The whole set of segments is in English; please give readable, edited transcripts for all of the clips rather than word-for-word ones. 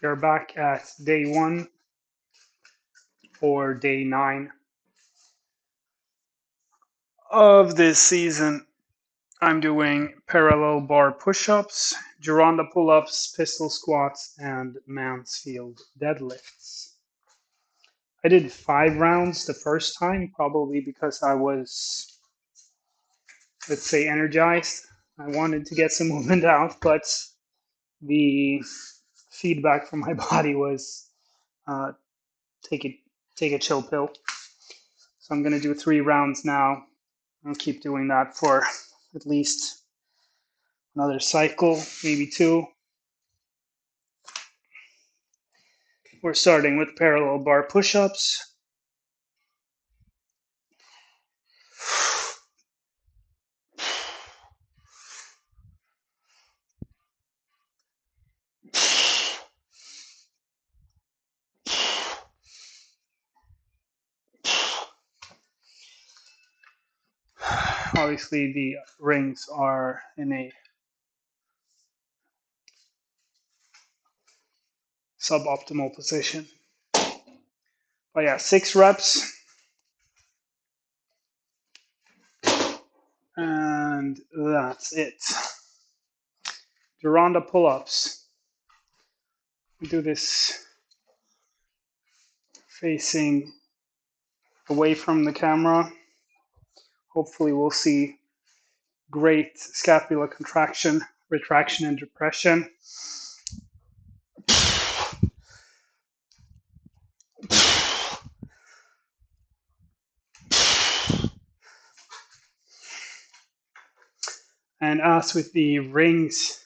We're back at day 1 or day 9 of this season. I'm doing parallel bar push-ups, Gironda pull-ups, pistol squats, and Mansfield deadlifts. I did 5 rounds the first time, probably because I was, let's say, energized. I wanted to get some movement out, but the feedback from my body was uh, take a chill pill. So I'm going to do 3 rounds now. I'll keep doing that for at least another cycle, maybe 2. We're starting with parallel bar push-ups. Obviously, the rings are in a suboptimal position. But yeah, 6 reps. And that's it. Gironda pull-ups. We do this facing away from the camera. Hopefully we'll see great scapula contraction, retraction, and depression. And as with the rings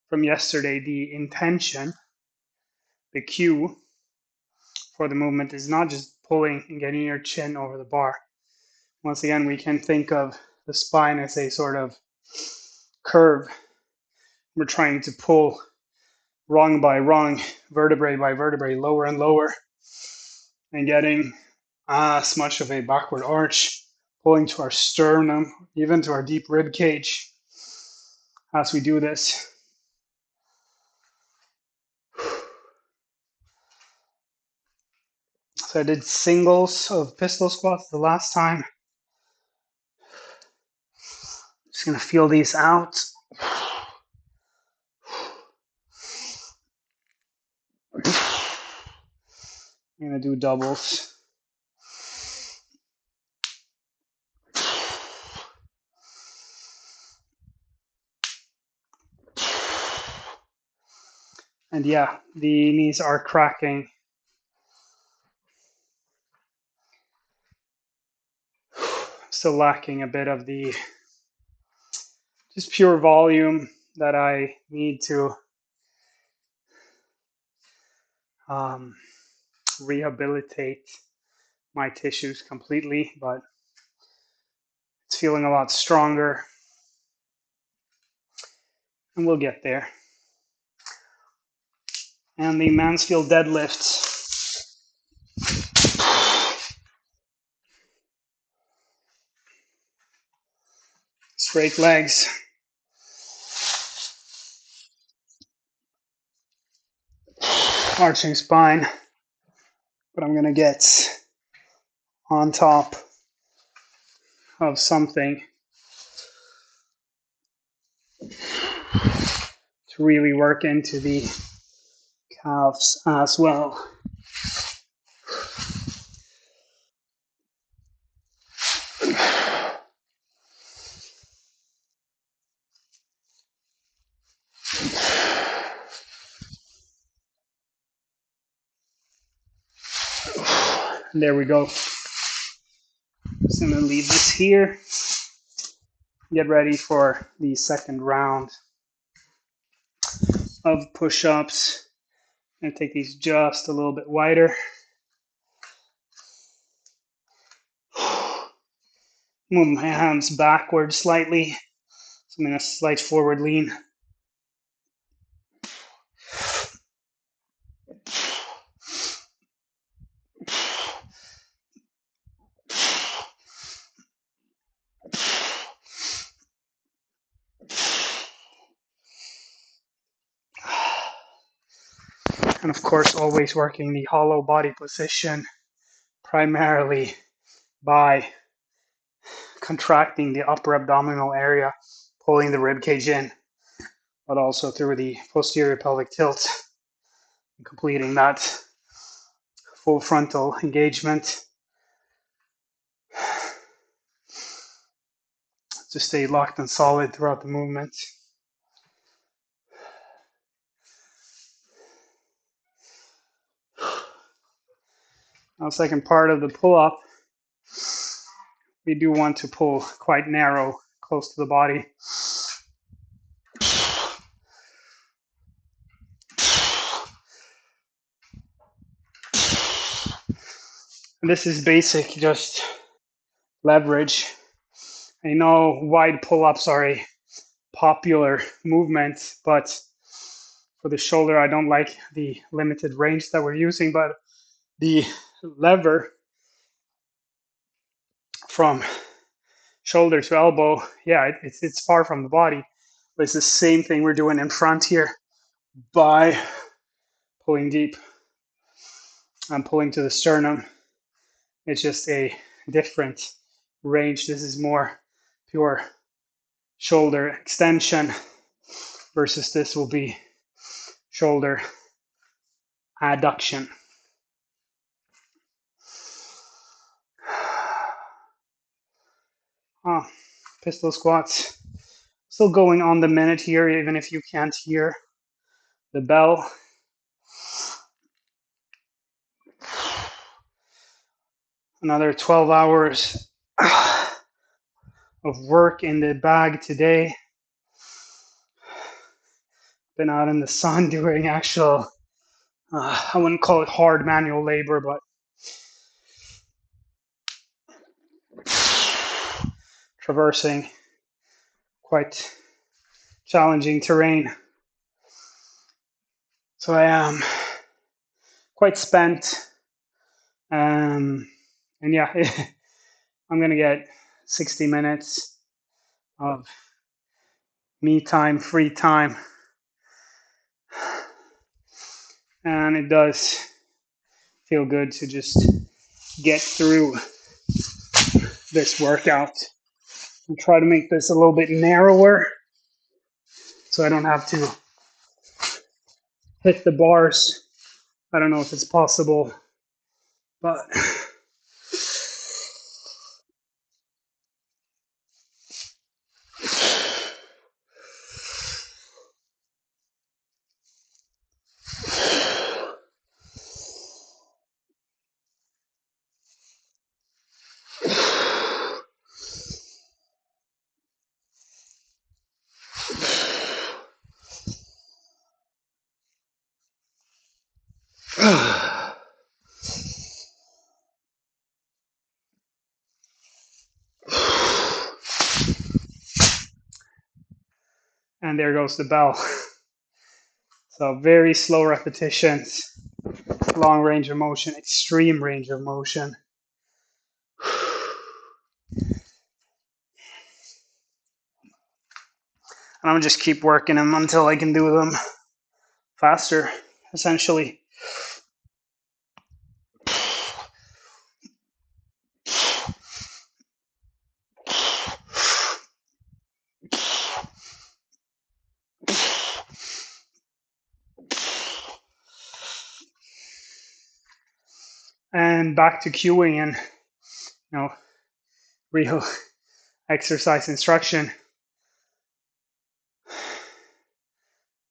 from yesterday, the intention, the cue for the movement is not just pulling and getting your chin over the bar. Once again, we can think of the spine as a sort of curve. We're trying to pull rung by rung, vertebrae by vertebrae, lower and lower, and getting as much of a backward arch, pulling to our sternum, even to our deep rib cage as we do this. So I did singles of pistol squats the last time. Just gonna feel these out. I'm gonna do doubles. And yeah, the knees are cracking. Still lacking a bit of the just pure volume that I need to rehabilitate my tissues completely, but it's feeling a lot stronger, and we'll get there. And the Mansfield deadlifts. Straight legs. Arching spine. But I'm gonna get on top of something to really work into the calves as well. There we go. Just gonna leave this here. Get ready for the second round of push-ups. I'm gonna take these just a little bit wider. Move my hands backward slightly. So I'm in a slight forward lean. And of course, always working the hollow body position primarily by contracting the upper abdominal area, pulling the rib cage in, but also through the posterior pelvic tilt, and completing that full frontal engagement to stay locked and solid throughout the movement. Now, second part of the pull-up, we do want to pull quite narrow, close to the body. And this is basic, just leverage. I know wide pull-ups are a popular movement, but for the shoulder, I don't like the limited range that we're using, but the lever from shoulder to elbow, yeah, it's far from the body, but it's the same thing we're doing in front here by pulling deep and pulling to the sternum. It's just a different range. This is more pure shoulder extension versus this will be shoulder adduction. Pistol squats. Still going on the minute here, even if you can't hear the bell. Another 12 hours of work in the bag today. Been out in the sun doing actual, I wouldn't call it hard manual labor, but traversing quite challenging terrain. So I am quite spent. And yeah, I'm going to get 60 minutes of me time, free time. And it does feel good to just get through this workout and try to make this a little bit narrower so I don't have to hit the bars. I don't know if it's possible, but and there goes the bell. So very slow repetitions, long range of motion, extreme range of motion. And I'm gonna just keep working them until I can do them faster, essentially. And back to cueing and real exercise instruction.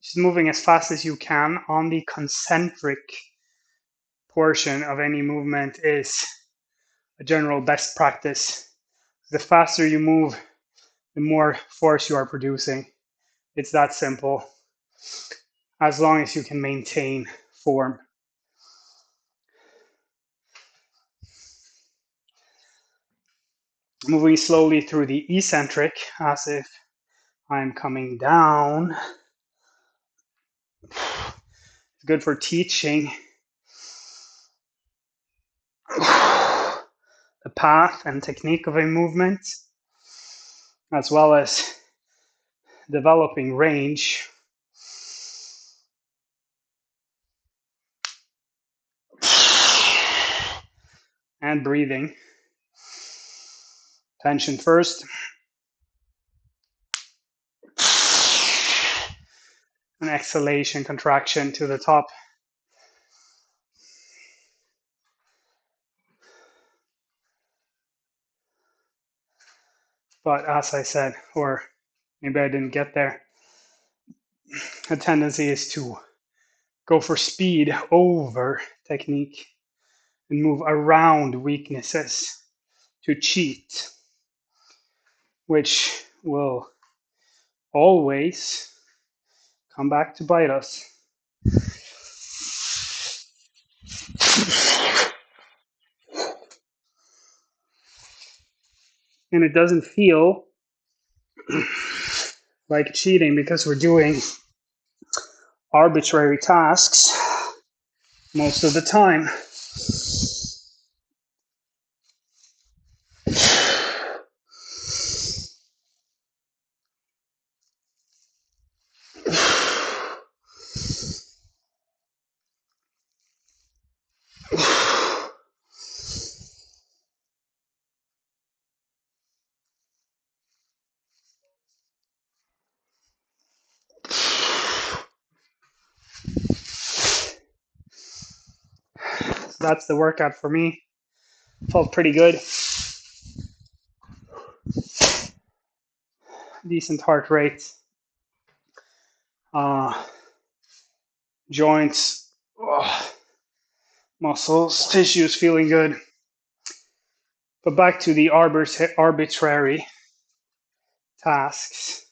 Just moving as fast as you can on the concentric portion of any movement is a general best practice. The faster you move, the more force you are producing. It's that simple, as long as you can maintain form. Moving slowly through the eccentric, as if I'm coming down. It's good for teaching the path and technique of a movement, as well as developing range. and breathing. Tension first. An exhalation, contraction to the top. But as I said, or maybe I didn't get there, a tendency is to go for speed over technique and move around weaknesses to cheat, which will always come back to bite us. And it doesn't feel like cheating because we're doing arbitrary tasks most of the time. So that's the workout for me. Felt pretty good. Decent heart rate. Joints, muscles, tissues feeling good. But back to the arbitrary tasks.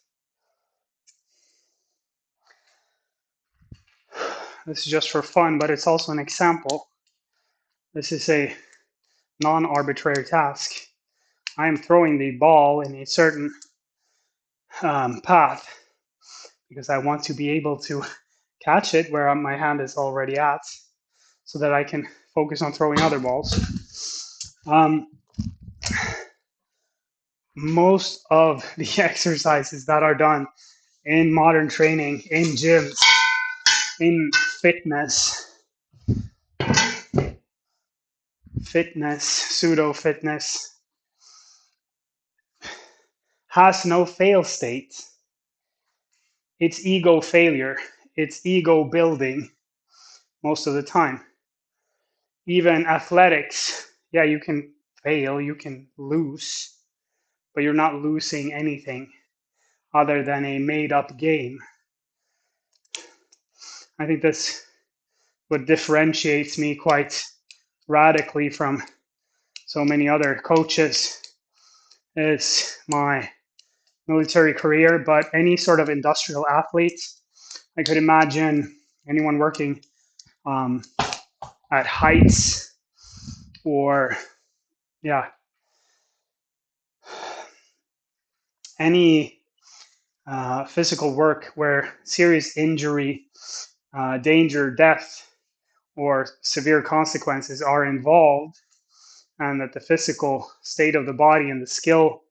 This is just for fun, but it's also an example. This is a non-arbitrary task. I am throwing the ball in a certain path because I want to be able to catch it where my hand is already at so that I can focus on throwing other balls. Most of the exercises that are done in modern training, in gyms, in fitness, pseudo fitness, has no fail state. It's ego failure. It's ego building most of the time. Even athletics, yeah, you can fail, you can lose, but you're not losing anything other than a made up game. I think that's what differentiates me quite radically from so many other coaches is my military career, but any sort of industrial athlete. I could imagine anyone working at heights or, yeah, any physical work where serious injury, danger, death, or severe consequences are involved, and that the physical state of the body and the skill,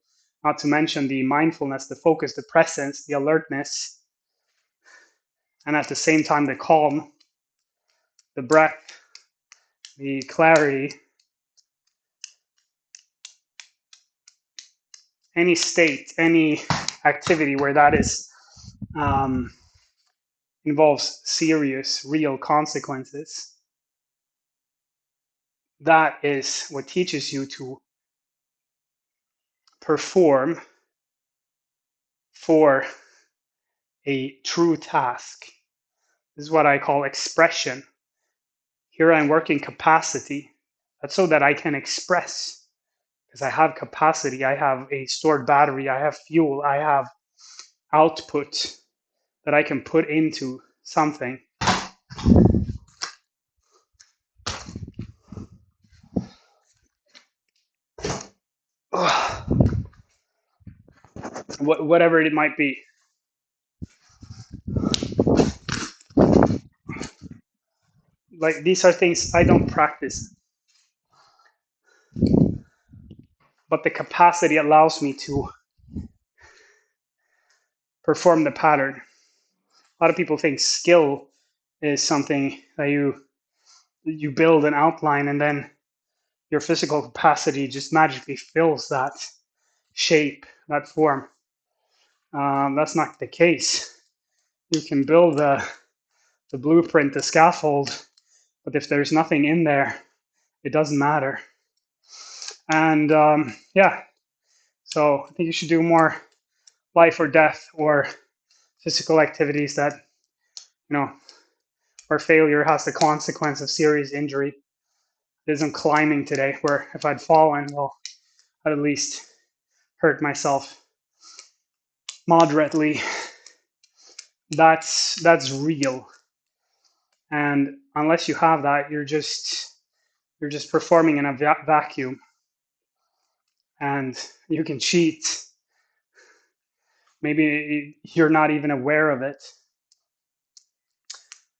not to mention the mindfulness, the focus, the presence, the alertness, and at the same time the calm, the breath, the clarity, any state, any activity where that is involves serious, real consequences, that is what teaches you to perform for a true task. This is what I call expression. Here I'm working capacity. That's so that I can express, because I have capacity, I have a stored battery, I have fuel, I have output that I can put into something. Whatever it might be. Like, these are things I don't practice, but the capacity allows me to perform the pattern. A lot of people think skill is something that you build an outline and then your physical capacity just magically fills that shape, that form. That's not the case. You can build the blueprint, the scaffold, but if there's nothing in there, it doesn't matter. And yeah, so I think you should do more life or death or physical activities that, where failure has the consequence of serious injury. It isn't climbing today, where if I'd fallen, well, I'd at least hurt myself moderately. That's real. And unless you have that, you're just performing in a vacuum, and you can cheat. Maybe you're not even aware of it.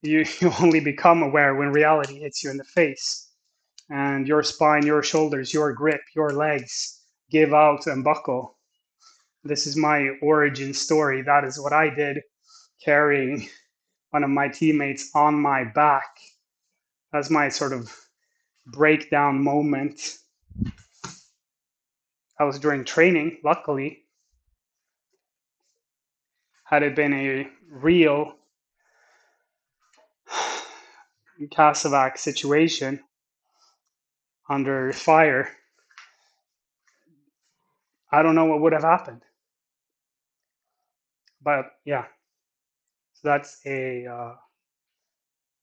You only become aware when reality hits you in the face, and your spine, your shoulders, your grip, your legs give out and buckle. This is my origin story. That is what I did, carrying one of my teammates on my back. That's my sort of breakdown moment. I was during training, luckily. Had it been a real Cassavac situation under fire, I don't know what would have happened. But yeah, so that's a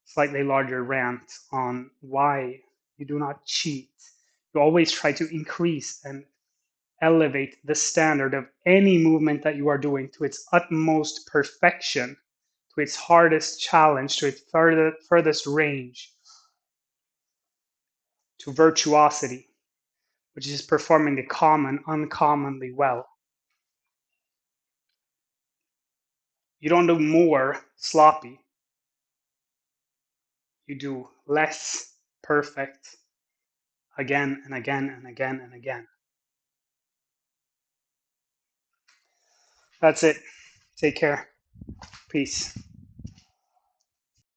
slightly larger rant on why you do not cheat. You always try to increase and elevate the standard of any movement that you are doing to its utmost perfection, to its hardest challenge, to its furthest range, to virtuosity, which is performing the common uncommonly well. You don't do more sloppy. You do less perfect again and again and again and again. That's it. Take care. Peace.